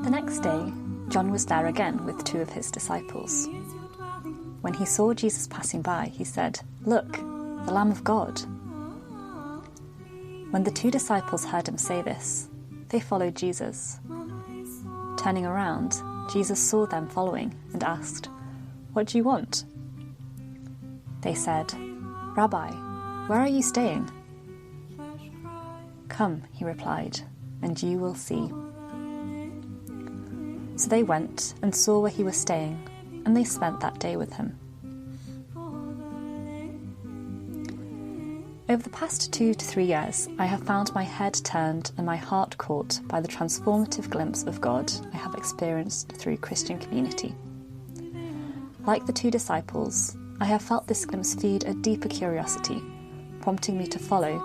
The next day, John was there again with 2 of his disciples. When he saw Jesus passing by, he said, "Look, the Lamb of God." When the 2 disciples heard him say this, they followed Jesus. Turning around, Jesus saw them following and asked, "What do you want?" They said, "Rabbi, where are you staying?" "Come," he replied, "and you will see." So they went and saw where he was staying, and they spent that day with him. Over the past 2 to 3 years, I have found my head turned and my heart caught by the transformative glimpse of God I have experienced through Christian community. Like the 2 disciples, I have felt this glimpse feed a deeper curiosity, prompting me to follow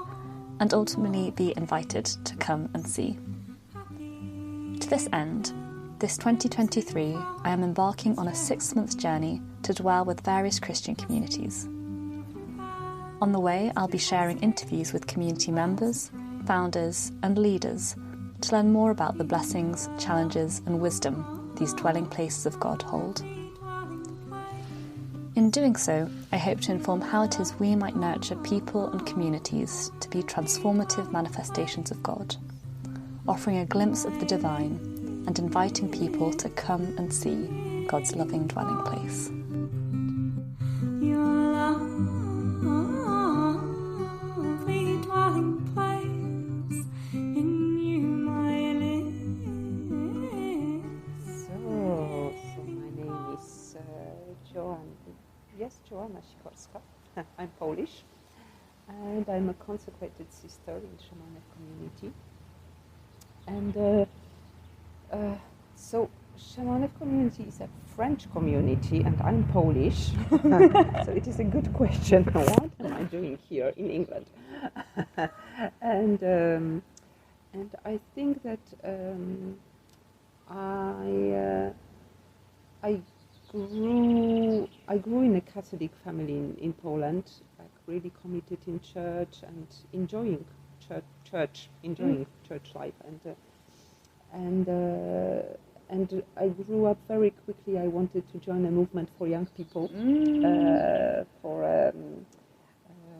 and ultimately be invited to come and see. To this end, this 2023, I am embarking on a 6-month journey to dwell with various Christian communities. On the way, I'll be sharing interviews with community members, founders, and leaders to learn more about the blessings, challenges, and wisdom these dwelling places of God hold. In doing so, I hope to inform how it is we might nurture people and communities to be transformative manifestations of God, offering a glimpse of the divine and inviting people to come and see God's loving dwelling place. Joanna Sikorska. I'm Polish, and I'm a consecrated sister in Chemin Neuf community. And so Chemin Neuf community is a French community, and I'm Polish. So it is a good question. What am I doing here in England? and I think that I grew in a Catholic family in Poland, like really committed in church and enjoying church life, and I grew up very quickly. I wanted to join a movement for young people,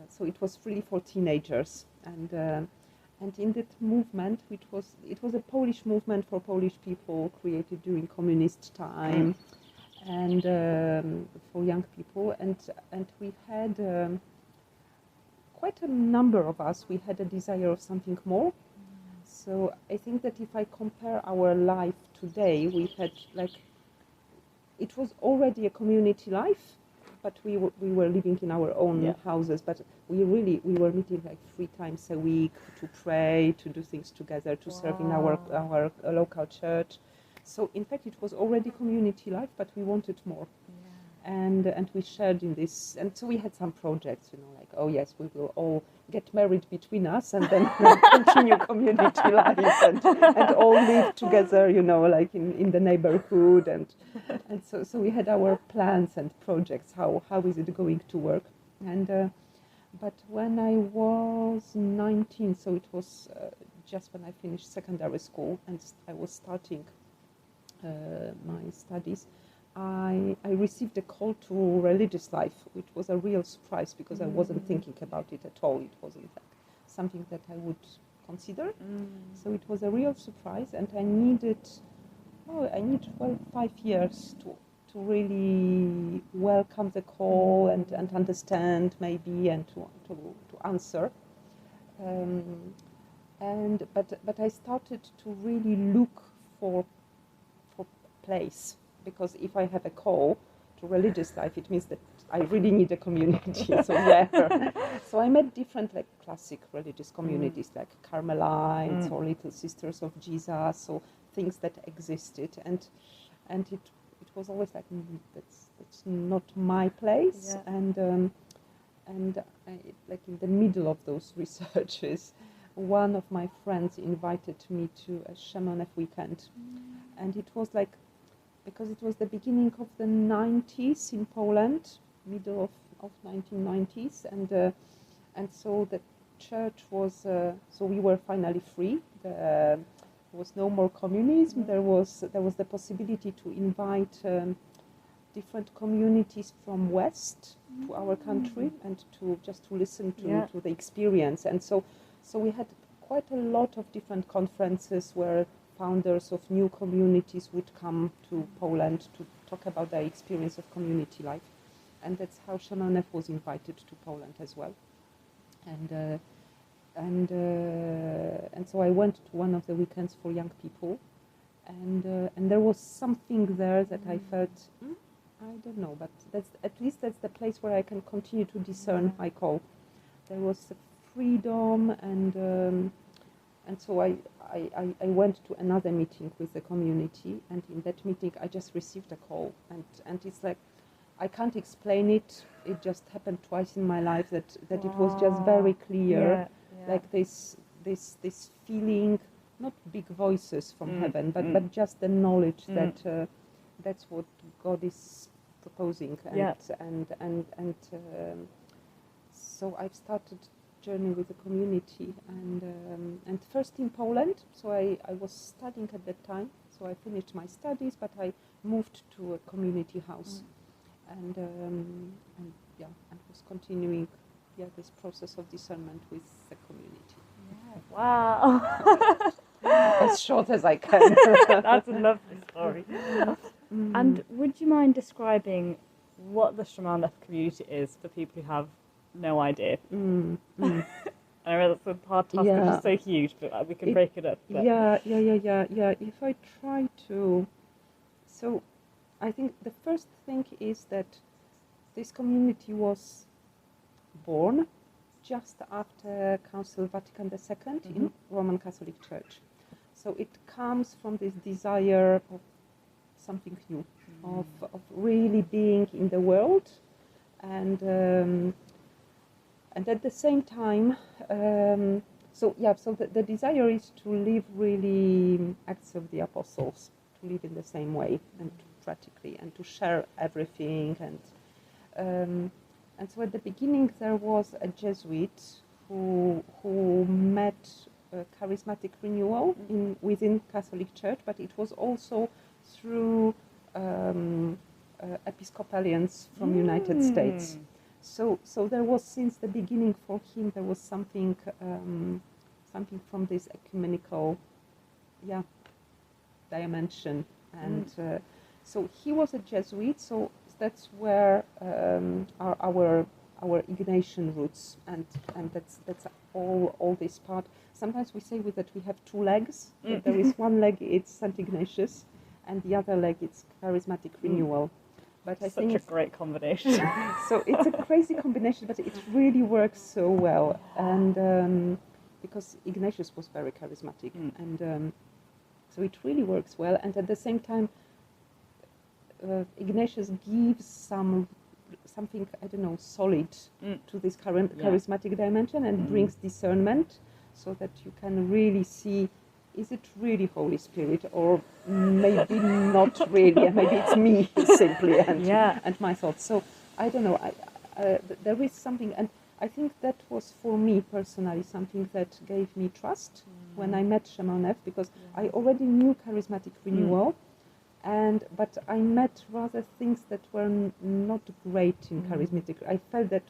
so it was really for teenagers, and in that movement, it was a Polish movement for Polish people created during communist time. And for young people, and we had quite a number of us. We had a desire of something more. So I think that if I compare our life today, we had it was already a community life, but we were living in our own houses. But we were meeting like 3 times a week to pray, to do things together, to serve in our local church. So in fact, it was already community life, but we wanted more, and we shared in this. And so we had some projects, like, oh yes, we will all get married between us, and then continue community life, and all live together, like in the neighborhood, and so we had our plans and projects. How is it going to work? And but when I was 19, so it was just when I finished secondary school, and I was starting my studies, I received a call to religious life, which was a real surprise because I wasn't thinking about it at all. It wasn't like something that I would consider. So it was a real surprise, and I needed 5 years to really welcome the call and understand maybe and to answer. But I started to really look for place, because if I have a call to religious life, it means that I really need a community. So I met different classic religious communities like Carmelites or Little Sisters of Jesus, or things that existed, and it was always like that's not my place. And I, in the middle of those researches, one of my friends invited me to a Chemin Neuf weekend, and it was like because it was the beginning of the 90s in Poland, middle of 1990s, and so the church was, so we were finally free. There was no more communism. There was the possibility to invite different communities from West to our country and to listen to the experience. And so we had quite a lot of different conferences where founders of new communities would come to Poland to talk about their experience of community life. And that's how Chemin Neuf was invited to Poland as well. And so I went to one of the weekends for young people, and there was something there that I felt, I don't know, but that's the place where I can continue to discern my call. There was a freedom, and so I went to another meeting with the community, and in that meeting I just received a call, and it's like, I can't explain it. It just happened twice in my life that it was just very clear, like this feeling, not big voices from heaven, but just the knowledge that that's what God is proposing, and so I've started journey with the community, and first in Poland. So I was studying at that time, so I finished my studies, but I moved to a community house. And was continuing this process of discernment with the community. Yeah. Wow. As short as I can. That's a lovely story. And would you mind describing what the Chemin Neuf community is for people who have no idea? And I know that's a hard task, which is so huge, but we can break it up. But. Yeah. If I try to, so I think the first thing is that this community was born just after Council Vatican II in Roman Catholic Church. So it comes from this desire of something new, of really being in the world, and at the same time, so the desire is to live really Acts of the Apostles, to live in the same way and practically, and to share everything, and so at the beginning there was a Jesuit who met charismatic renewal within Catholic Church, but it was also through Episcopalians from United States. So there was, since the beginning for him, there was something from this ecumenical dimension, and so he was a Jesuit. So that's where are our Ignatian roots, and that's all this part. Sometimes we say that we have two legs. That there is one leg, it's St. Ignatius, and the other leg, it's charismatic renewal. But I think such a great combination. So it's a crazy combination, but it really works so well, and because Ignatius was very charismatic, and so it really works well. And at the same time, Ignatius gives something, I don't know, solid to this charismatic dimension, and brings discernment, so that you can really see, is it really Holy Spirit, or maybe not really, and maybe it's me simply, and my thoughts. So I don't know, there is something, and I think that was for me personally something that gave me trust when I met Chemin Neuf, because I already knew charismatic renewal, but I met rather things that were not great in charismatic. I felt that,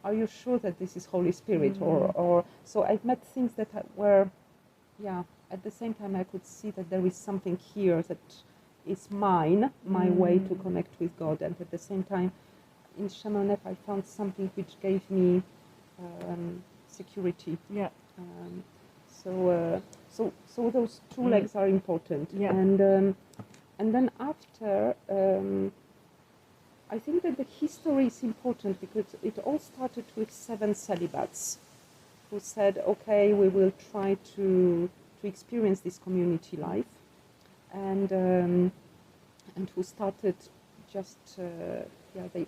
are you sure that this is Holy Spirit, or so I met things that were, at the same time I could see that there is something here that is my way to connect with God, and at the same time in Chemin Neuf I found something which gave me security. So those two legs are important, and then after I think that the history is important, because it all started with 7 celibates who said, okay, we will try to experience this community life, and who started just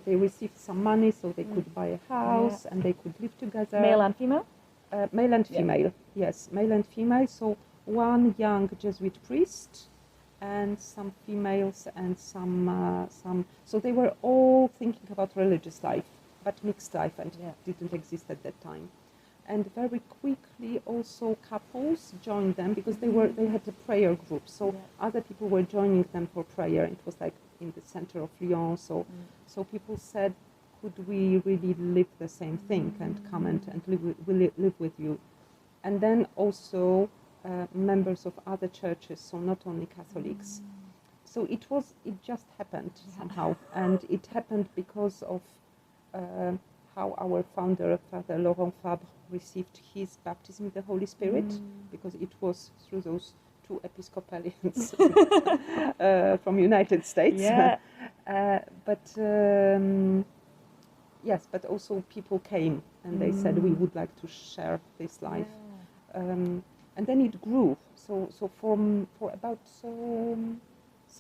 they received some money so they could buy a house and they could live together. Male and female? Male and female, yes, male and female. So one young Jesuit priest and some females and some. So they were all thinking about religious life, but mixed life, and didn't exist at that time. And very quickly also couples joined them because they had a prayer group. So other people were joining them for prayer. It was like in the center of Lyon. So people said, could we really live the same thing and come and live with you? And then also members of other churches, so not only Catholics. So it just happened somehow. And it happened because of how our founder, Father Laurent Fabre, received his baptism with the Holy Spirit, because it was through those two Episcopalians from United States. Yeah. But also people came and they said, we would like to share this life. And then it grew. So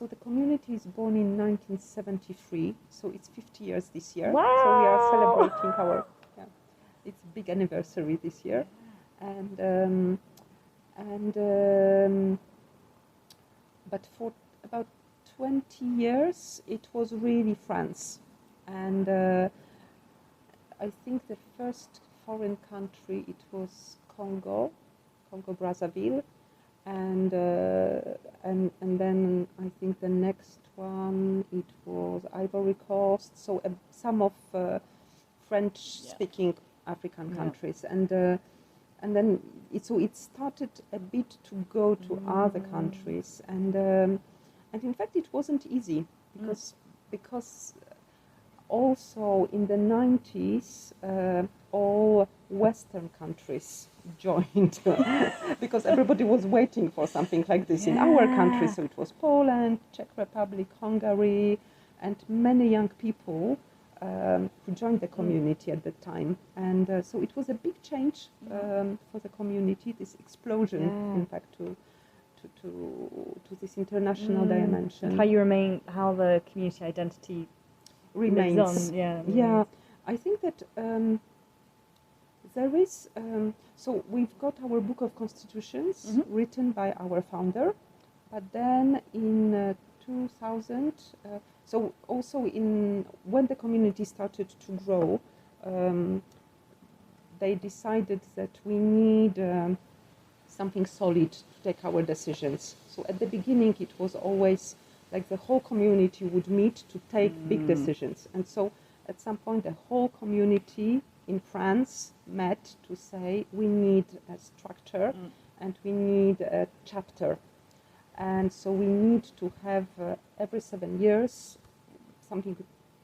the community is born in 1973, so it's 50 years this year. Wow. So we are celebrating it's a big anniversary this year. But for about 20 years it was really France. And I think the first foreign country, it was Congo Brazzaville, and then I think the next one, it was Ivory Coast. So some of French-speaking African countries, and then it started a bit to go to other countries, and in fact it wasn't easy because also in the 90s all Western countries joined because everybody was waiting for something like this in our country. So it was Poland, Czech Republic, Hungary, and many young people who joined the community at the time. And so it was a big change for the community, this explosion, in fact, to this international dimension. How the community identity remains. On. I think that there is, so we've got our Book of Constitutions written by our founder, but then in 2000, so also when the community started to grow, they decided that we need something solid to take our decisions. So at the beginning it was always like the whole community would meet to take big decisions. And so at some point the whole community in France met to say we need a structure and we need a chapter. And so we need to have every 7 years something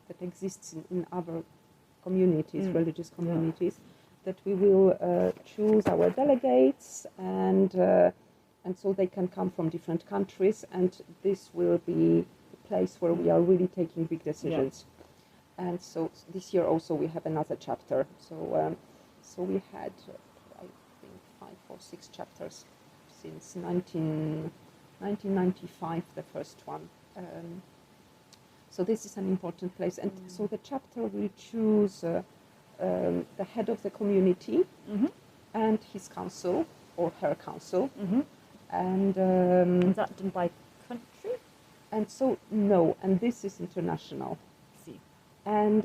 that exists in other communities, religious communities, that we will choose our delegates, and so they can come from different countries, and this will be the place where we are really taking big decisions. And so this year also we have another chapter. So we had, I think, 5 or 6 chapters since 1995, the first one. So this is an important place. And so the chapter will choose the head of the community and his council or her council. And is that done by country? And so no, and this is international. See. And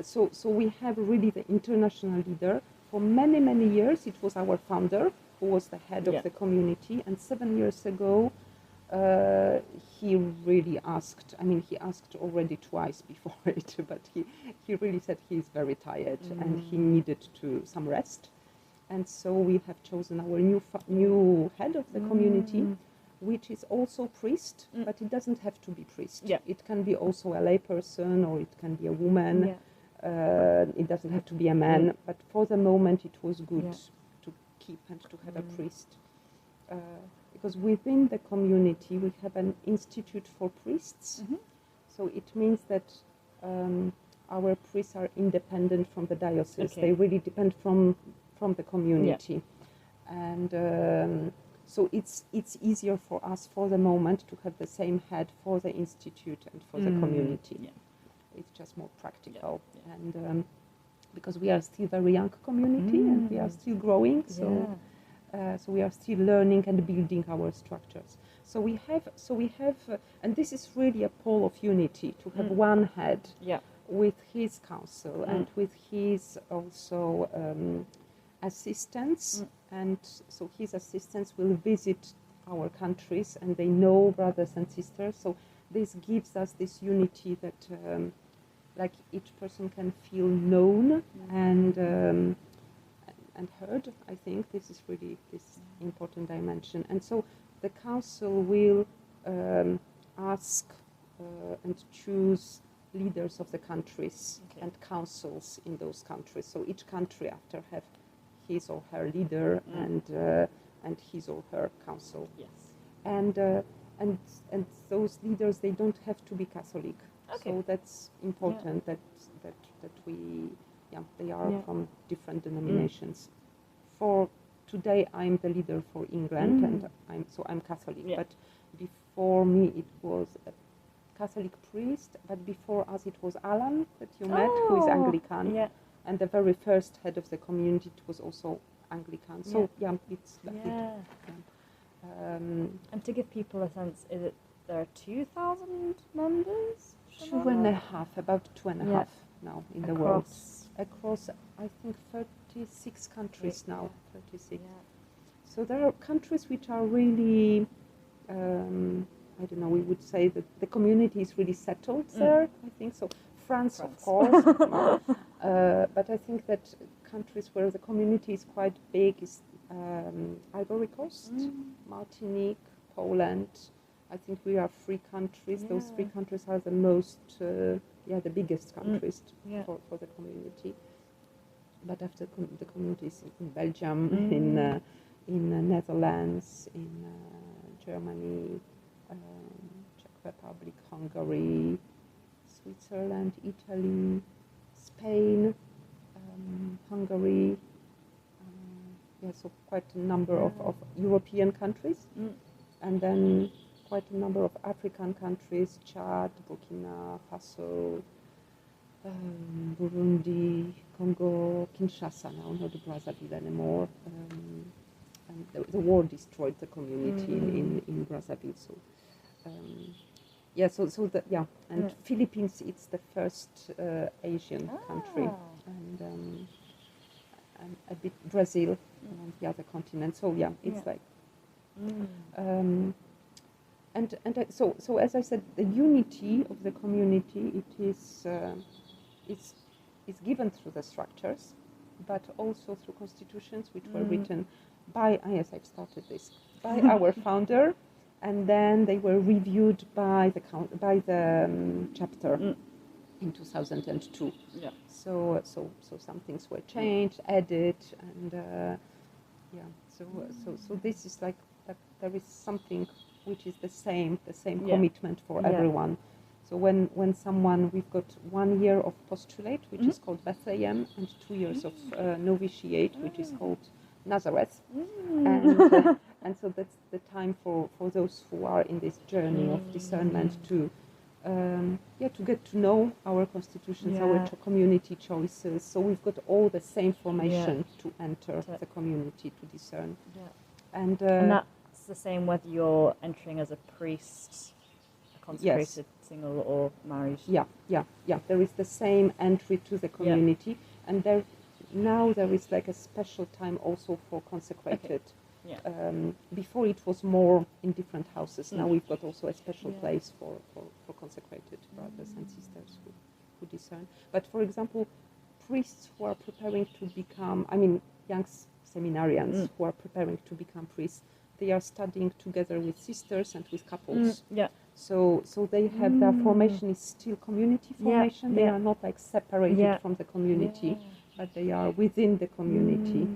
so we have really the international leader. For many, many years it was our founder who was the head of the community, and 7 years ago he really asked, he asked already twice before it, but he really said he's very tired and he needed some rest. And so we have chosen our new head of the community, which is also priest, but it doesn't have to be priest. It can be also a lay person, or it can be a woman. It doesn't have to be a man, but for the moment it was good to keep and to have a priest. Because within the community we have an institute for priests. So it means that our priests are independent from the diocese. They really depend from the community. And so it's easier for us for the moment to have the same head for the institute and for the community. It's just more practical. And because we are still very young community and we are still growing, so So we are still learning and building our structures. So we have, and this is really a pole of unity, to have one head with his council and with his also assistants. And so his assistants will visit our countries and they know brothers and sisters. So this gives us this unity that like each person can feel known and heard. I think this is really this important dimension. And so the council will ask and choose leaders of the countries and councils in those countries. So each country after have his or her leader and his or her council. Yes. And those leaders, they don't have to be Catholic. Okay. So that's important that we they are from different denominations. For today, I'm the leader for England, and I'm Catholic. Yeah. But before me, it was a Catholic priest. But before us, it was Alan that you met, who is Anglican. Yeah. And the very first head of the community was also Anglican. So it's like and to give people a sense, is it there are 2,000 members? about two and a half now in the world. Across, I think, 36 countries now. 36. Yeah. So there are countries which are really, I don't know, we would say that the community is really settled there, I think. So France. Of course. But I think that countries where the community is quite big is Ivory Coast, Martinique, Poland. I think we are 3 countries. Those 3 countries are the most, the biggest countries for the community. But after the communities in Belgium, in Netherlands, in Germany, Czech Republic, Hungary, Switzerland, Italy, Spain, Hungary. So quite a number of European countries, and then quite a number of African countries: Chad, Burkina Faso, Burundi, Congo, Kinshasa now, not Brazzaville anymore. And the war destroyed the community in Brazzaville. So, and Philippines, it's the first Asian country, and a bit Brazil on the other continent. So it's like, so as I said, the unity of the community, it is it's given through the structures, but also through constitutions which were written by I've started this by our founder, and then they were reviewed by the chapter in 2002. Yeah. So some things were changed, added, and so this is like that. There is something which is the same commitment for everyone. So when we've got 1 year of postulate, which is called Bethlehem, and 2 years of novitiate, which is called Nazareth, and so that's the time for those who are in this journey of discernment to get to know our constitutions, our community choices. So we've got all the same formation to enter the community, to discern. Yeah. And that's the same whether you're entering as a priest, a consecrated single, or married. Yeah. There is the same entry to the community, and there is like a special time also for consecrated. Okay. Yeah. Before it was more in different houses. Now we've got also a special place for consecrated brothers and sisters who discern. But for example, priests who are preparing to become, young seminarians who are preparing to become priests, they are studying together with sisters and with couples. So they have their formation is still community formation. They are not like separated from the community, but they are within the community.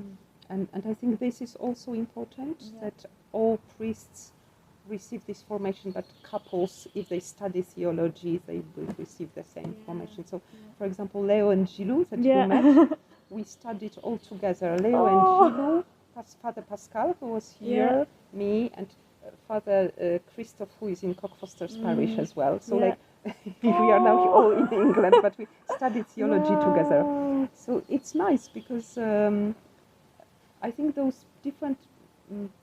And I think this is also important, that all priests receive this formation, but couples, if they study theology, they will receive the same formation. So, for example, Leo and Gilou that you met, we studied all together. Leo and Gilou, Father Pascal, who was here, me, and Father Christoph, who is in Cockfosters Parish as well. So we are now all in England, but we studied theology together. So it's nice because I think those different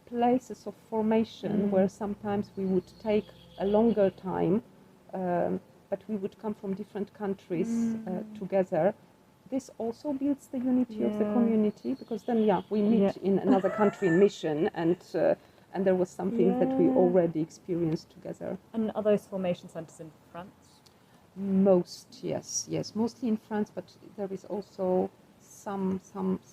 places of formation where sometimes we would take a longer time, but we would come from different countries together. This also builds the unity of the community, because then, we meet in another country in mission, and there was something that we already experienced together. And are those formation centres in France? Yes, mostly in France, but there is also some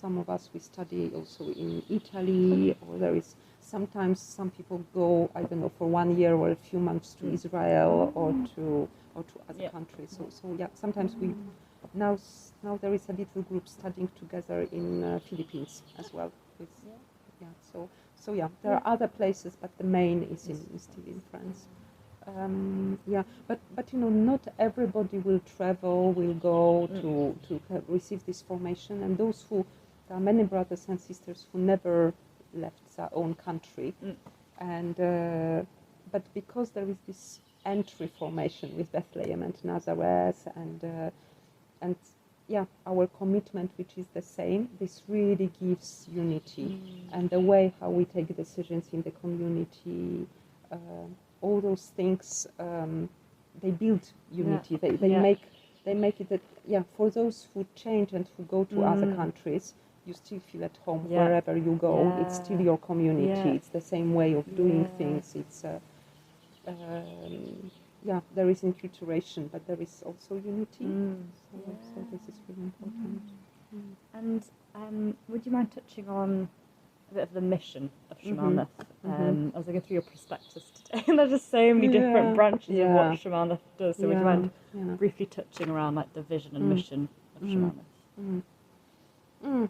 of us, we study also in Italy, or there is sometimes some people go, I don't know, for 1 year or a few months to Israel or to other countries. So sometimes we now there is a little group studying together in Philippines as well. So there are other places, but the main is still in France. But not everybody will travel, will go to receive this formation, and there are many brothers and sisters who never left their own country, and but because there is this entry formation with Bethlehem and Nazareth, and our commitment, which is the same, this really gives unity, and the way how we take decisions in the community. All those things, they build unity. They make it that for those who change and who go to other countries, you still feel at home wherever you go. It's still your community. It's the same way of doing things. It's there is enculturation, but there is also unity. So this is really important. And would you mind touching on a bit of the mission of Chemin Neuf? I was looking through your prospectus today, and there's just so many different branches of what Chemin Neuf does. So would you mind briefly touching around like the vision and mission of Chemin Neuf?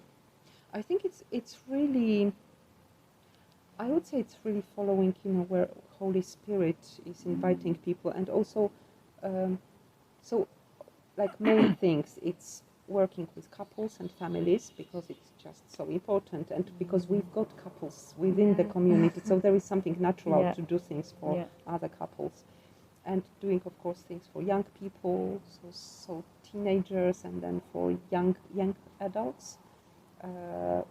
I think it's really, I would say it's really following, where Holy Spirit is inviting people, and also, so like main things, it's working with couples and families, because it's just so important, and because we've got couples within the community, so there is something natural to do things for other couples, and doing, of course, things for young people, so teenagers, and then for young adults,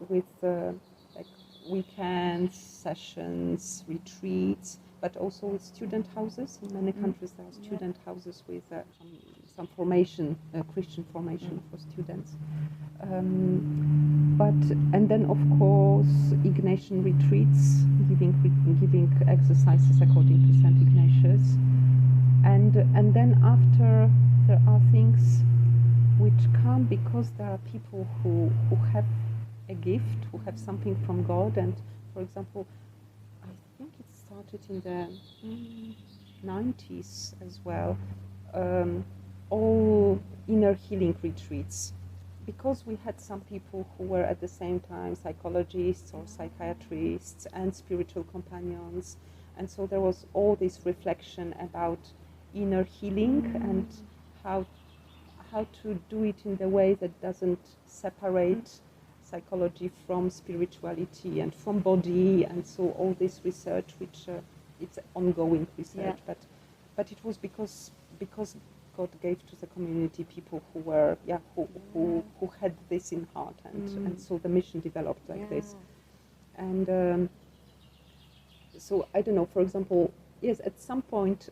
with like weekends, sessions, retreats, but also with student houses. In many countries there are student houses with some formation, Christian formation for students. And then of course Ignatian retreats, giving exercises according to St. Ignatius. And then after, there are things which come because there are people who have a gift, who have something from God. And for example, I think it started in the 90s as well, all inner healing retreats, because we had some people who were at the same time psychologists or psychiatrists and spiritual companions, and so there was all this reflection about inner healing and how to do it in the way that doesn't separate psychology from spirituality and from body, and so all this research, which it's ongoing research, but it was because God gave to the community people who were who had this in heart, and so the mission developed like this. And so I don't know, for example, yes, at some point,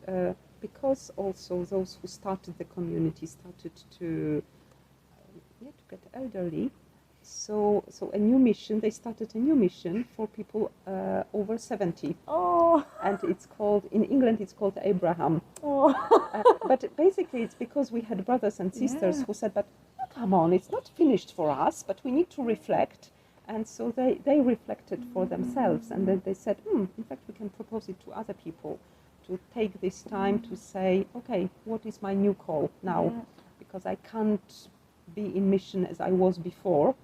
because also those who started the community started to get elderly, so a new mission, they started a new mission for people over 70. Oh. And it's called, in England it's called Abraham. Oh. But basically it's because we had brothers and sisters who said, but come on, it's not finished for us, but we need to reflect. And so they reflected for themselves, and then they said, in fact we can propose it to other people, to take this time to say, okay, what is my new call now? Because I can't be in mission as I was before,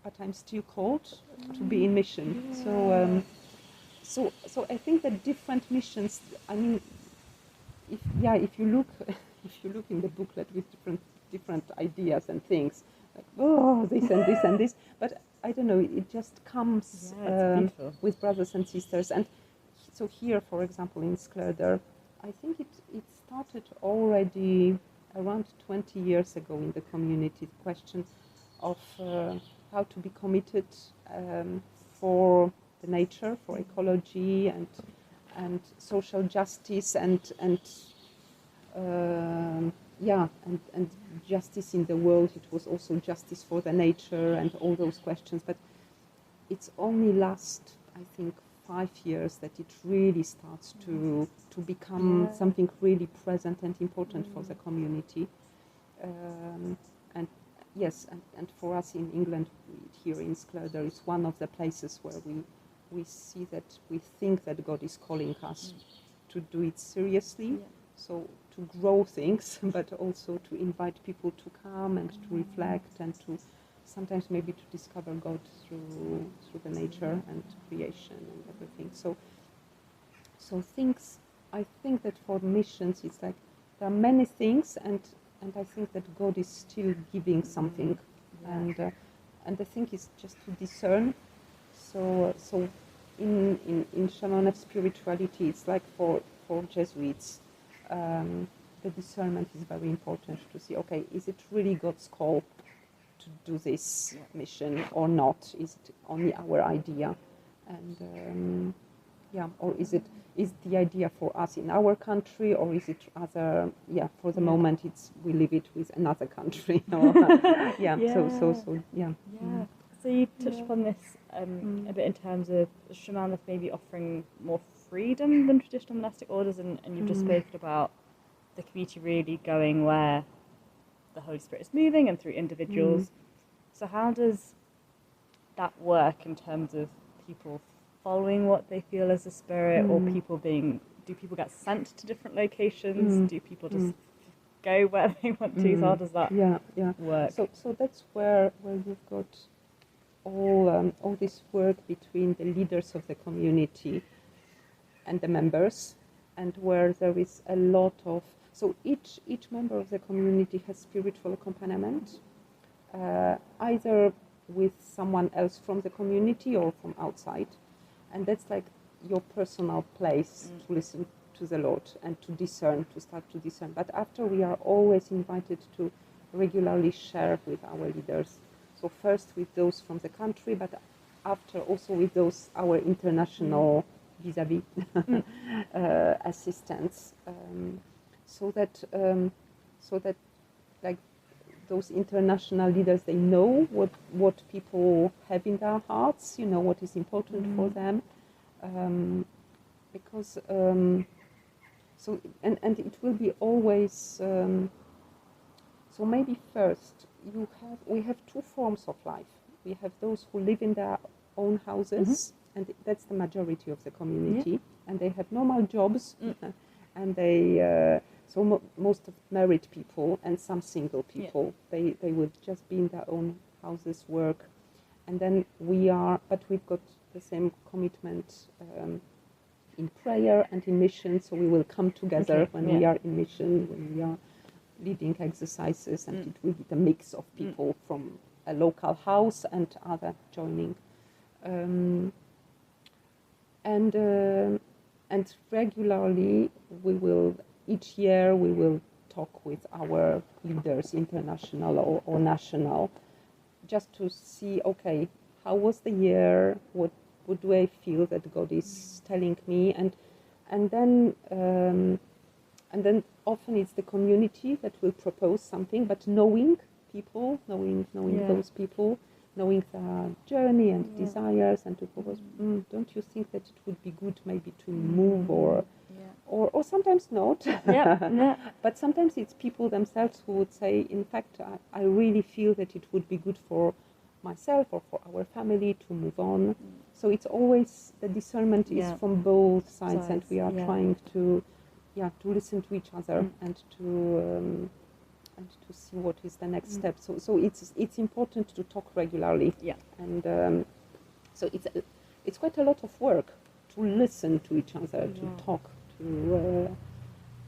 but I'm still called to be in mission. So I think that different missions, I mean, if you look in the booklet with different ideas and things, like this and this and this, but I don't know, it just comes with brothers and sisters. And so here, for example, in Sklerder, I think it started already around 20 years ago in the community, the question of how to be committed for the nature, for ecology and social justice and justice in the world. It was also justice for the nature and all those questions. But it's only last, I think, 5 years that it really starts to become something really present and important for the community. And yes, and for us in England, here in Skler, there is one of the places where we see that we think that God is calling us to do it seriously. So to grow things, but also to invite people to come and to reflect and to sometimes maybe to discover God through the nature and creation and everything. So things, I think that for missions it's like there are many things and I think that God is still giving something and the thing is just to discern. So in Chemin Neuf spirituality, it's like for Jesuits, the discernment is very important to see, okay, is it really God's call to do this mission or not? Is it only our idea? And or is the idea for us in our country, or is it other? For the moment, we leave it with another country. So. So you touched upon this a bit in terms of Chemin Neuf maybe offering more freedom than traditional monastic orders, and you've just spoken about the community really going where the Holy Spirit is moving and through individuals. So how does that work in terms of people following what they feel as the Spirit, or people do people get sent to different locations? Do people just go where they want to? So how does that work? So that's where you've got all this work between the leaders of the community and the members, and where there is a lot of, so each member of the community has spiritual accompaniment, either with someone else from the community or from outside, and that's like your personal place to listen to the Lord and to discern, to start to discern. But after, we are always invited to regularly share with our leaders. So first with those from the country, but after also with those our international vis-a-vis assistants, so that like those international leaders, they know what people have in their hearts, what is important for them, because so and it will be always so maybe first we have two forms of life. We have those who live in their own houses, and that's the majority of the community, and they have normal jobs, and they most of married people and some single people, they would just be in their own houses, work, and then but we've got the same commitment in prayer and in mission, so we will come together when we are in mission, when we are leading exercises, and it will be the mix of people from a local house and other joining. And regularly each year we will talk with our leaders, international or national, just to see, okay, how was the year? What do I feel that God is telling me? And then often it's the community that will propose something, but knowing people, knowing those people, knowing their journey and desires, and to propose, don't you think that it would be good maybe to move, or sometimes not. But sometimes it's people themselves who would say, in fact, I really feel that it would be good for myself or for our family to move on. So it's always, the discernment is from both sides, and we are trying to listen to each other and to see what is the next step. So it's important to talk regularly. And so it's quite a lot of work to listen to each other, to talk, to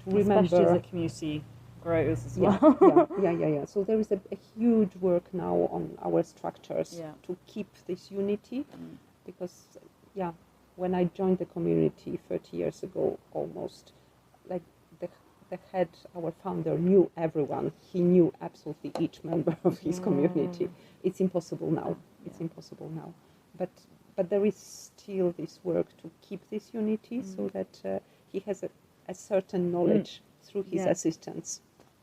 remember. Especially as the community grows as well. Yeah. So there is a huge work now on our structures to keep this unity, because when I joined the community 30 years ago almost, like the head, our founder, knew everyone. He knew absolutely each member of his community. It's impossible now. It's impossible now. But but there is still this work to keep this unity, so that he has a certain knowledge through his assistants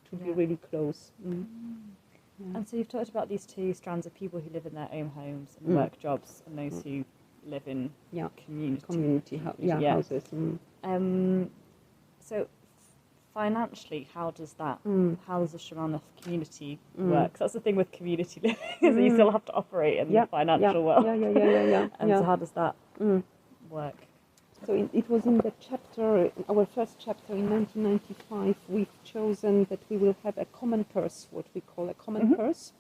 to be really close. And so you've talked about these two strands of people who live in their own homes and work jobs, and those who live in community houses. So financially, how does the Chemin Neuf community work? 'Cause that's the thing with community living, is that you still have to operate in the financial world. And so how does that work? So it was in the chapter, our first chapter in 1995, we've chosen that we will have a common purse, what we call a common purse.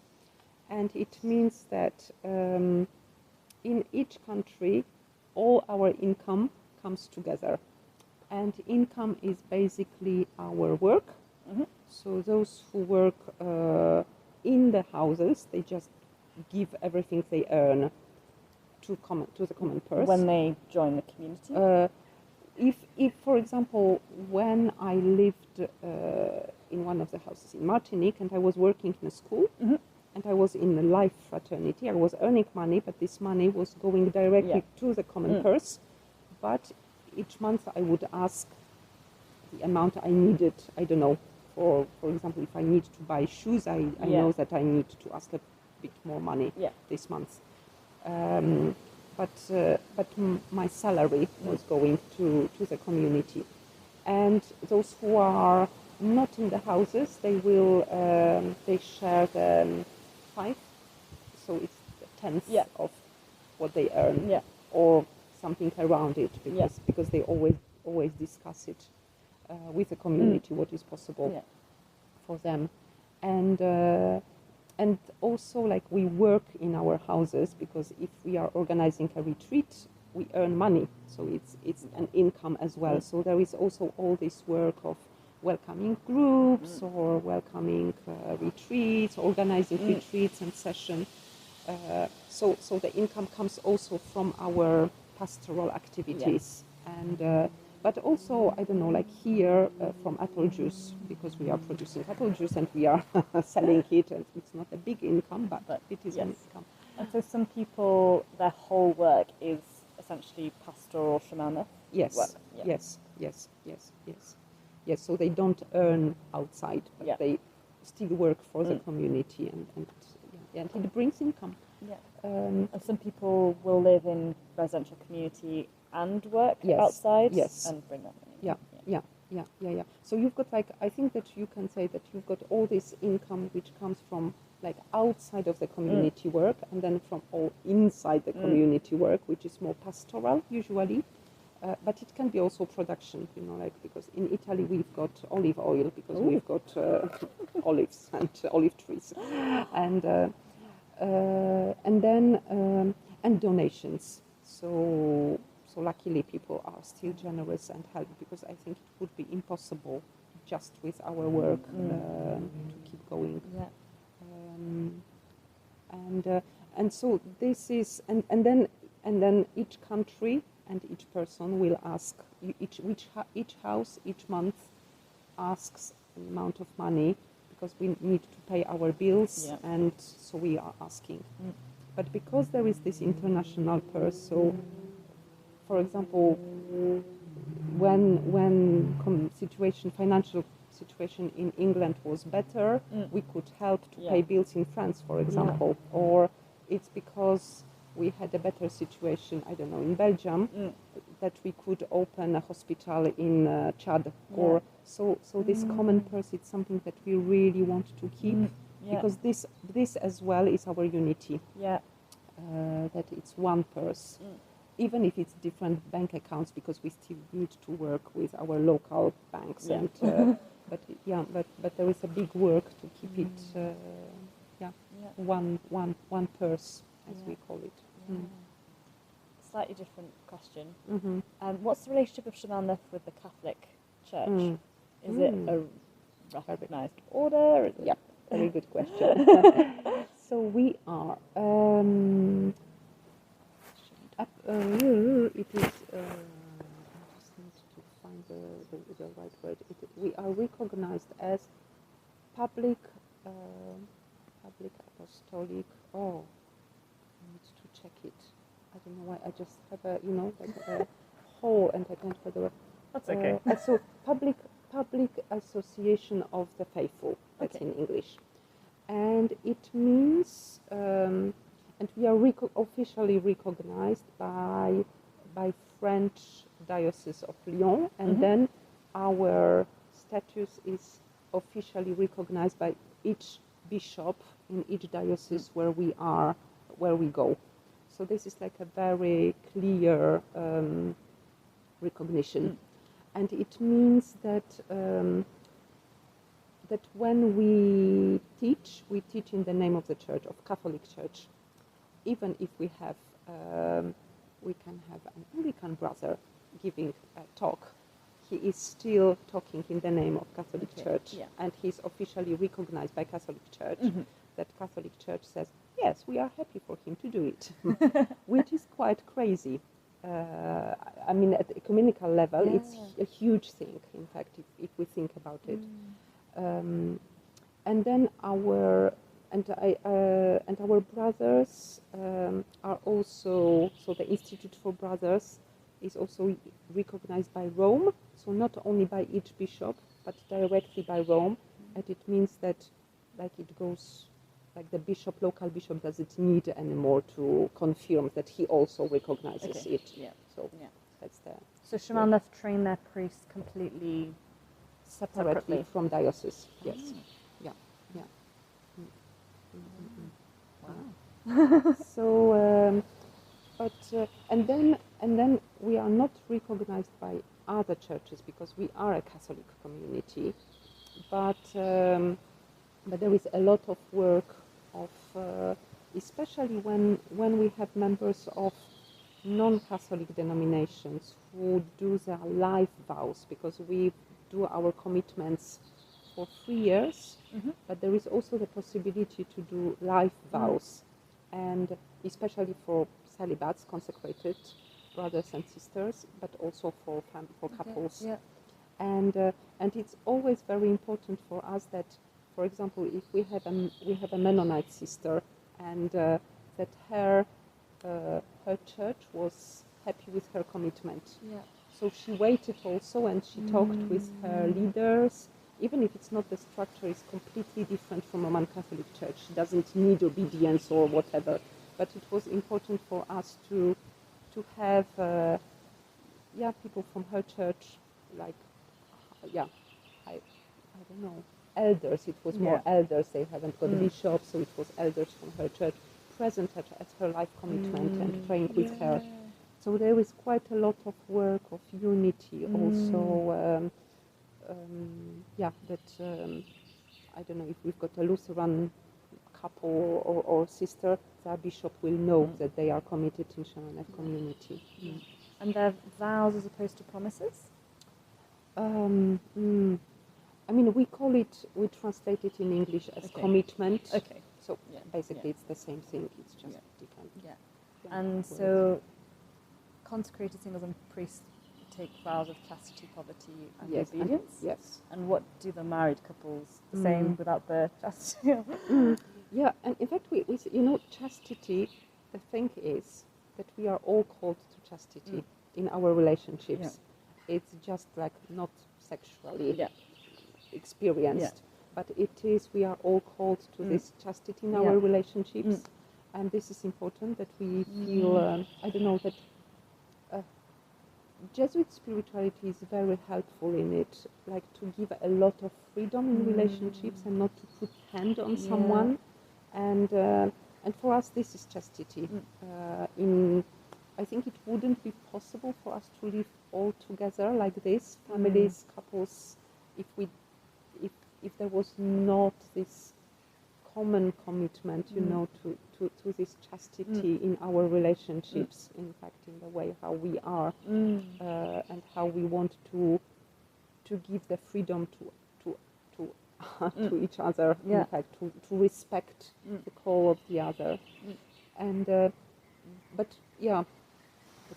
And it means that in each country, all our income comes together. And income is basically our work. So those who work in the houses, they just give everything they earn to the common purse. When they join the community? If, for example, when I lived in one of the houses in Martinique and I was working in a school and I was in a life fraternity, I was earning money, but this money was going directly to the common purse. But each month I would ask the amount I needed. I don't know, for example, if I need to buy shoes, I know that I need to ask a bit more money this month. But my salary was going to the community. And those who are not in the houses, they share the five, so it's a tenth of what they earn, or something around it, because they always discuss it with the community, what is possible for them. And also, like, we work in our houses, because if we are organizing a retreat, we earn money, so it's an income as well. So there is also all this work of welcoming groups or welcoming retreats, organizing retreats and sessions. So the income comes also from our pastoral activities, and but also, I don't know, like here from apple juice, because we are producing apple juice and we are selling it, and it's not a big income, but it is an income. And so some people, their whole work is essentially pastoral Chemin Neuf work. Yes, so they don't earn outside, but they still work for the community, and it brings income. And some people will live in residential community and work outside and bring that money. Yeah. So you've got, like, I think that you can say that you've got all this income which comes from, like, outside of the community work, and then from all inside the community work, which is more pastoral usually. But it can be also production, you know, like, because in Italy we've got olive oil, because we've got olives and olive trees, and then donations. So luckily people are still generous and help, because I think it would be impossible just with our work to keep going. And so this is, and then each country and each person will ask, each house each month asks an amount of money, because we need to pay our bills, and so we are asking. But because there is this international purse, so for example, when financial situation in England was better, we could help to pay bills in France, for example, or it's because we had a better situation, I don't know, in Belgium, that we could open a hospital in Chad, or so this common purse is something that we really want to keep, because this as well is our unity, that it's one purse. Even if it's different bank accounts, because we still need to work with our local banks, and but there is a big work to keep it, one purse, as we call it. Slightly different question. What's the relationship of Chemin Neuf with the Catholic Church? Is it a recognised order? Very good question. So we are. It is. I just need to find the right word. We are recognized as public apostolic. Oh, I need to check it. I don't know why I just have a like a hole and I don't have the word. That's okay. So public association of the faithful. That's in English, and it means and we are officially recognized by French Diocese of Lyon, and then our status is officially recognized by each bishop in each diocese where we go. So this is like a very clear recognition, and it means that that when we teach in the name of the Church, of Catholic Church, even if we have we can have an Anglican brother giving a talk. He is still talking in the name of Catholic Church, and he's officially recognized by Catholic Church. That Catholic Church says, yes, we are happy for him to do it, which is quite crazy. I mean, at the ecumenical level, it's a huge thing, in fact, if we think about it. And then our brothers are also, so the Institute for Brothers is also recognized by Rome, so not only by each bishop, but directly by Rome, and it means that like it goes, like the bishop, local bishop doesn't need anymore to confirm that he also recognizes it. So that's the... So Chemin Neuf train their priests completely separately from diocese, yes. Wow. So, and then we are not recognized by other churches because we are a Catholic community, but there is a lot of work of, especially when we have members of non-Catholic denominations who do their life vows, because we do our commitments for 3 years, but there is also the possibility to do life vows, and especially for celibates, consecrated brothers and sisters, but also for couples. And it's always very important for us that, for example, if we have a Mennonite sister, and that her church was happy with her commitment. So she waited also, and she talked with her leaders. Even if it's not, the structure is completely different from Roman Catholic Church. She doesn't need obedience or whatever. But it was important for us to have people from her church, like I don't know, elders. It was more elders. They haven't got bishops, so it was elders from her church present at her life commitment and praying with her. So there is quite a lot of work of unity also. I don't know if we've got a Lutheran couple or sister, their bishop will know that they are committed in Chemin Neuf community. And their vows as opposed to promises? I mean, we translate it in English as commitment. Okay. So basically it's the same thing, it's just different. And so consecrated singles and priests take vows of chastity, poverty, and obedience? Yes. And what do the married couples? The same without the chastity? Yeah, and in fact, we chastity, the thing is that we are all called to chastity in our relationships. It's just like not sexually experienced, but we are all called to this chastity in our relationships, and this is important that we feel, I don't know, that Jesuit spirituality is very helpful in it, like to give a lot of freedom in relationships and not to put hand on someone, and for us this is chastity. I think it wouldn't be possible for us to live all together like this, families, couples, if there was not this common commitment, to this chastity in our relationships, in fact, in the way how we are, and how we want to give the freedom to each other, in fact, to respect the call of the other. And but the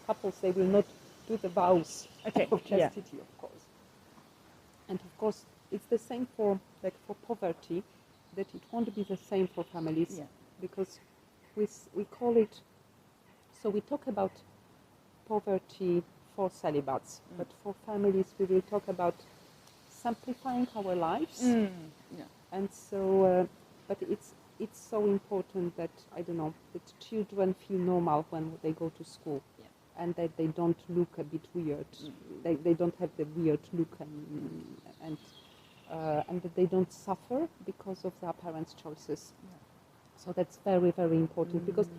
couples, they will not do the vows of chastity, of course. And of course, it's the same for poverty, that it won't be the same for families, because we call it So we talk about poverty for celibates, but for families we will talk about simplifying our lives. And so, but it's so important that, I don't know, that children feel normal when they go to school, and that they don't look a bit weird. They don't have the weird look, and that they don't suffer because of their parents' choices. So that's very, very important, because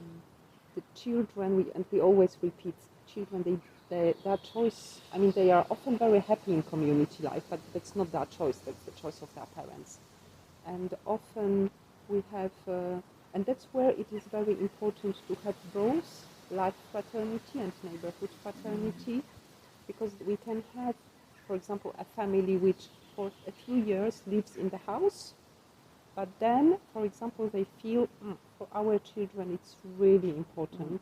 the children, we always repeat, children, their choice, I mean, they are often very happy in community life, but that's not their choice, that's the choice of their parents. And often we have, and that's where it is very important to have both life fraternity and neighborhood fraternity, because we can have, for example, a family which for a few years lives in the house, but then, for example, they feel, for our children it's really important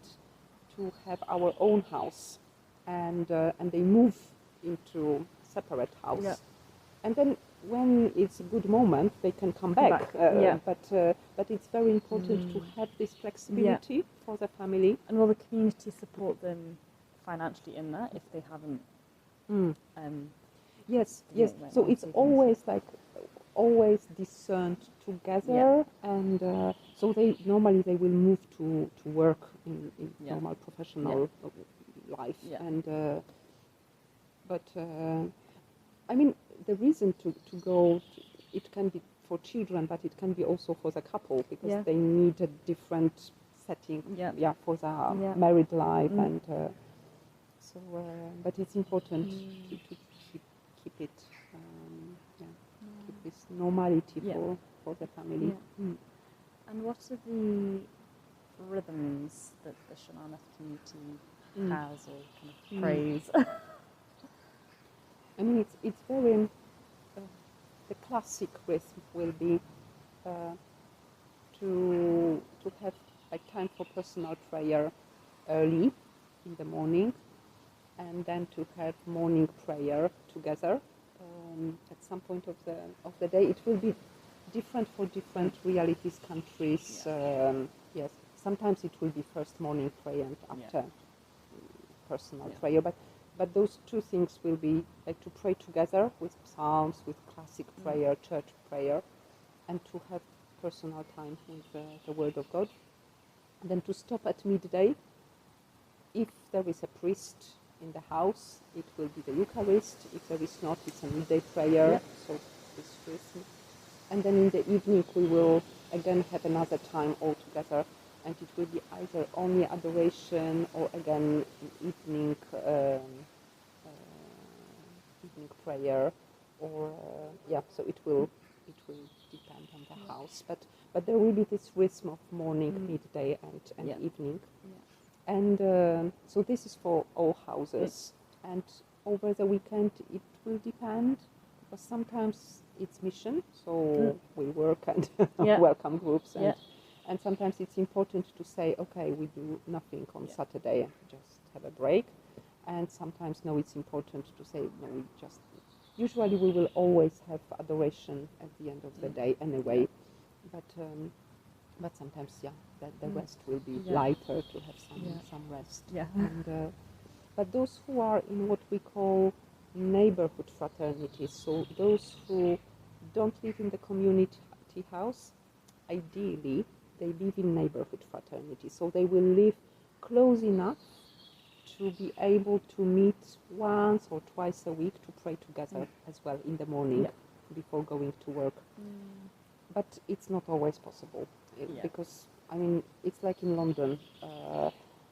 to have our own house, and they move into separate house. And then when it's a good moment, they can come back. But it's very important to have this flexibility for the family. And will the community support them financially in that if they haven't? Yes. So it's always always discerned together, and so they will move to work in normal professional life, and but I mean, the reason to go, it can be for children, but it can be also for the couple, because they need a different setting for their married life, and so but it's important to keep it keep this normality for the family. And what are the rhythms that the Chemin Neuf community has, or kind of praise? I mean, it's very, the classic rhythm will be to have time for personal prayer early in the morning, and then to have morning prayer together at some point of the day. It will be different for different realities, countries. Yes, sometimes it will be first morning prayer and after personal prayer, but those two things will be to pray together with psalms, with classic prayer, church prayer, and to have personal time with the Word of God. And then to stop at midday. If there is a priest in the house, it will be the Eucharist. If there is not, it's a midday prayer. So this rhythm. And then in the evening we will again have another time all together, and it will be either only adoration or again evening evening prayer, or so it will depend on the house, but there will be this rhythm of morning, midday, and evening, and so this is for all houses. And over the weekend it will depend, because sometimes it's mission, so we work and welcome groups, and sometimes it's important to say, okay, we do nothing on Saturday and just have a break. And sometimes, no, it's important to say, no, we just, usually we will always have adoration at the end of the day anyway, but sometimes, the rest will be lighter, to have some rest. And, but those who are in what we call neighborhood fraternities, so those who don't live in the community house, ideally, they live in neighborhood fraternity, so they will live close enough to be able to meet once or twice a week to pray together as well in the morning before going to work. But it's not always possible, because, I mean, it's like in London,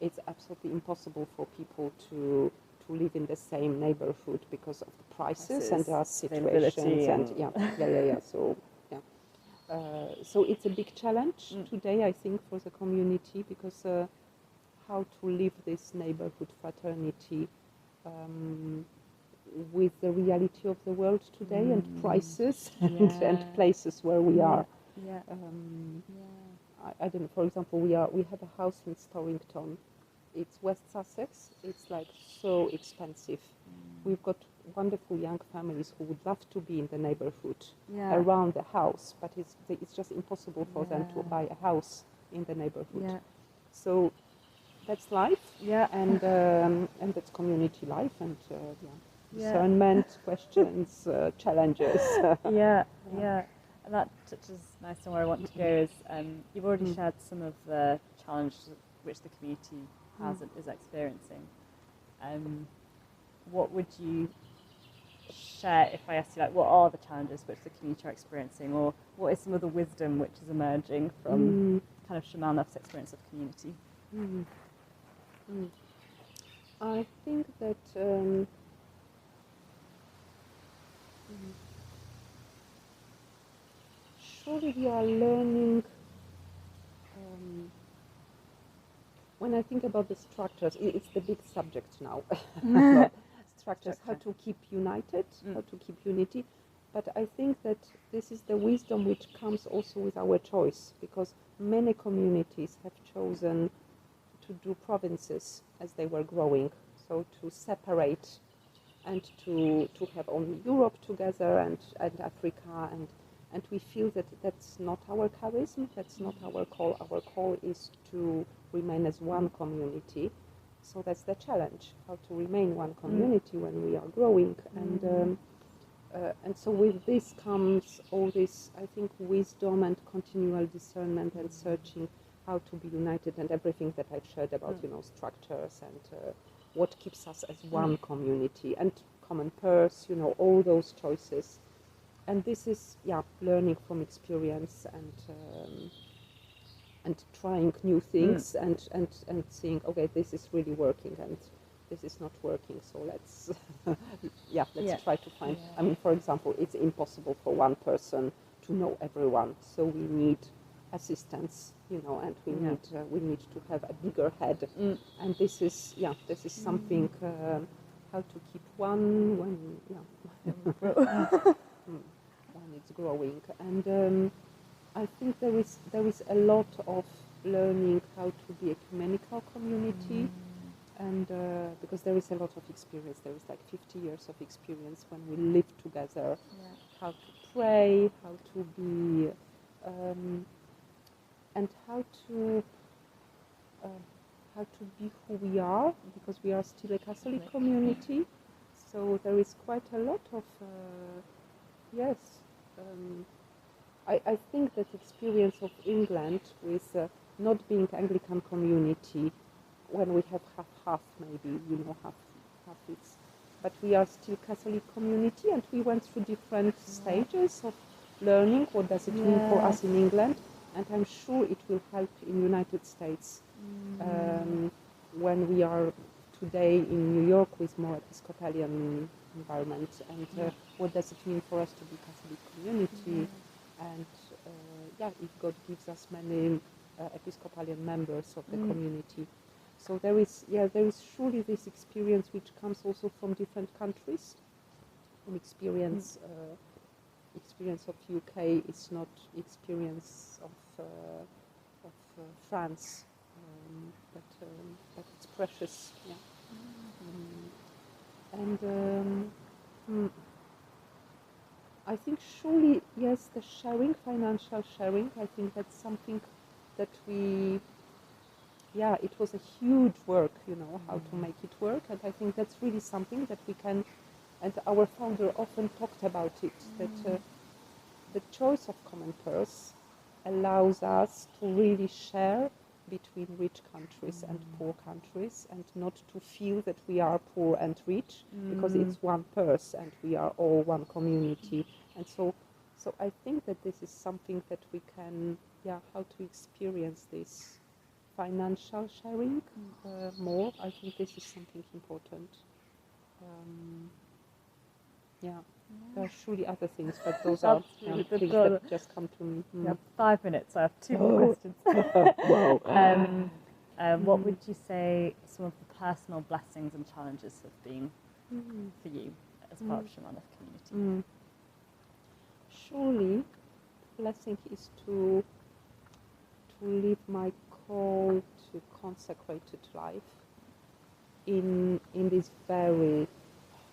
it's absolutely impossible for people to live in the same neighborhood because of the prices and there are situations and so it's a big challenge today, I think, for the community, because how to live this neighborhood fraternity with the reality of the world today and prices and places where we are. I don't know, for example, we have a house in Storrington. It's West Sussex. It's like so expensive. We've got wonderful young families who would love to be in the neighborhood around the house, but it's just impossible for them to buy a house in the neighborhood. So that's life. Yeah. And that's community life, and discernment, questions, challenges. Yeah. And that touches nicely on where I want to go. Is you've already shared some of the challenges which the community has and is experiencing. What would you share if I asked you, like, what are the challenges which the community are experiencing, or what is some of the wisdom which is emerging from kind of Chemin Neuf's experience of community? I think that surely we are learning. When I think about the structures, it's the big subject now. Structures, how to keep united, how to keep unity. But I think that this is the wisdom which comes also with our choice, because many communities have chosen to do provinces as they were growing, so to separate and to have only Europe together and Africa, and we feel that that's not our charism, that's not our call. Our call is to remain as one community. So that's the challenge, how to remain one community when we are growing. And so with this comes all this, I think, wisdom and continual discernment and searching how to be united, and everything that I've shared about, structures and what keeps us as one community, and common purse, all those choices. And this is, learning from experience and trying new things and seeing, okay, this is really working and this is not working, so let's try to find. I mean, for example, it's impossible for one person to know everyone, so we need assistance, and we need to have a bigger head, and this is something, how to keep one when when it's growing. And I think there is a lot of learning how to be ecumenical community, and because there is a lot of experience, there is like 50 years of experience when we live together, how to pray, how to be, and how to be who we are, because we are still a Catholic community. So there is quite a lot of I think that experience of England with not being Anglican community, when we have half maybe, half it's, but we are still Catholic community, and we went through different stages of learning what does it mean for us in England, and I'm sure it will help in United States when we are today in New York with more Episcopalian environment, and what does it mean for us to be Catholic community, and if God gives us many Episcopalian members of the community. So there is surely this experience which comes also from different countries, from experience of UK is not experience of France, but it's precious, and I think surely, yes, the sharing, financial sharing, I think that's something that it was a huge work, how to make it work, and I think that's really something that we can, and our founder often talked about it, that the choice of common purse allows us to really share between rich countries and poor countries, and not to feel that we are poor and rich, because it's one purse and we are all one community. And so I think that this is something that we can, how to experience this financial sharing more. I think this is something important. There are surely other things, but those are things that just come to me. We have 5 minutes, so I have 2 more questions. What would you say some of the personal blessings and challenges have been for you as part of Chemin Neuf community? Surely, blessing is to live my call to consecrated life in this very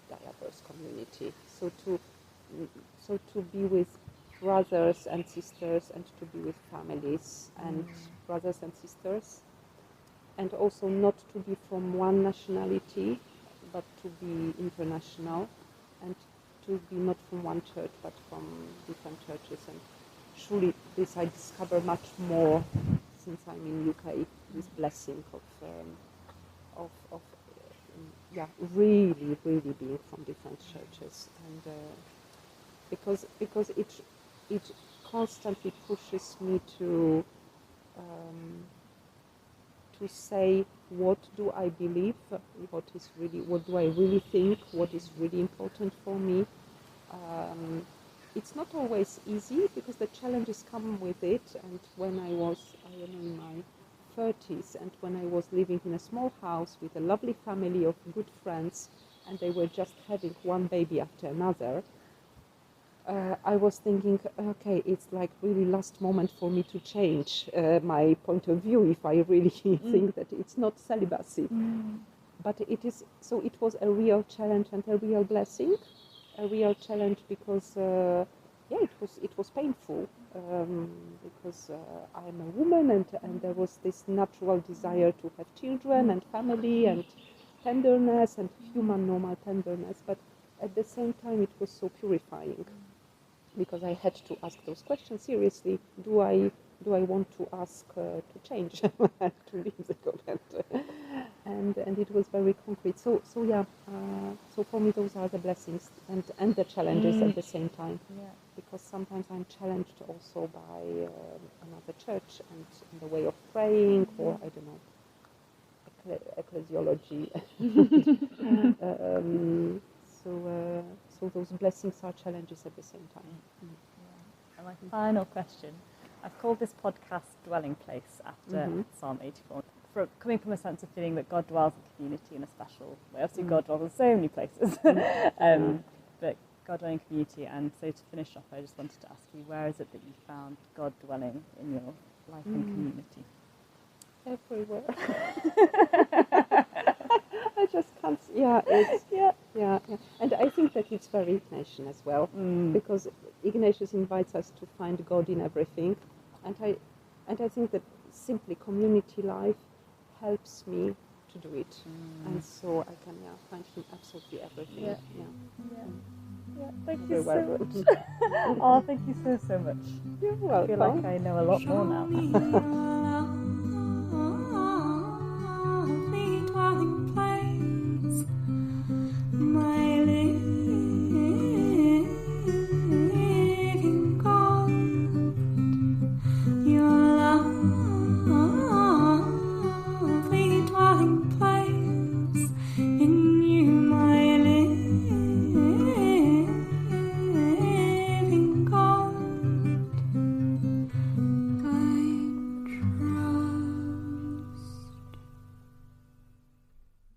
diverse community. So to be with brothers and sisters, and to be with families and brothers and sisters, and also not to be from one nationality, but to be international, and to be not from one church, but from different churches. And surely this I discover much more since I'm in UK. This blessing of really being from different churches, and because it constantly pushes me to say what do I believe, what do I really think, what is really important for me. It's not always easy because the challenges come with it, and when I was in my 30s, and when I was living in a small house with a lovely family of good friends, and they were just having one baby after another, I was thinking, okay, it's like really last moment for me to change my point of view if I really think that it's not celibacy. But it is, so it was a real challenge and a real blessing. A real challenge because, it was painful because I'm a woman, and there was this natural desire to have children and family and tenderness and human normal tenderness, but at the same time it was so purifying. Because I had to ask those questions seriously. Do I want to ask to change to leave the convent? And it was very concrete. So for me those are the blessings and the challenges at the same time. Yeah. Because sometimes I'm challenged also by another church and the way of praying, or I don't know, ecclesiology. So those blessings are challenges at the same time. Yeah. And my final question, I've called this podcast Dwelling Place after Psalm 84. Coming from a sense of feeling that God dwells in community in a special way. Obviously God dwells in so many places, but God dwelling in community. And so to finish off, I just wanted to ask you, where is it that you found God dwelling in your life and community? Everywhere. I just can't. Yeah. And I think that it's very Ignatian as well, because Ignatius invites us to find God in everything, and I think that simply community life helps me to do it, and so I can find Him absolutely everything. Yeah. Thank you so much. Oh, thank you so much. You're welcome. I feel like I know a lot more now.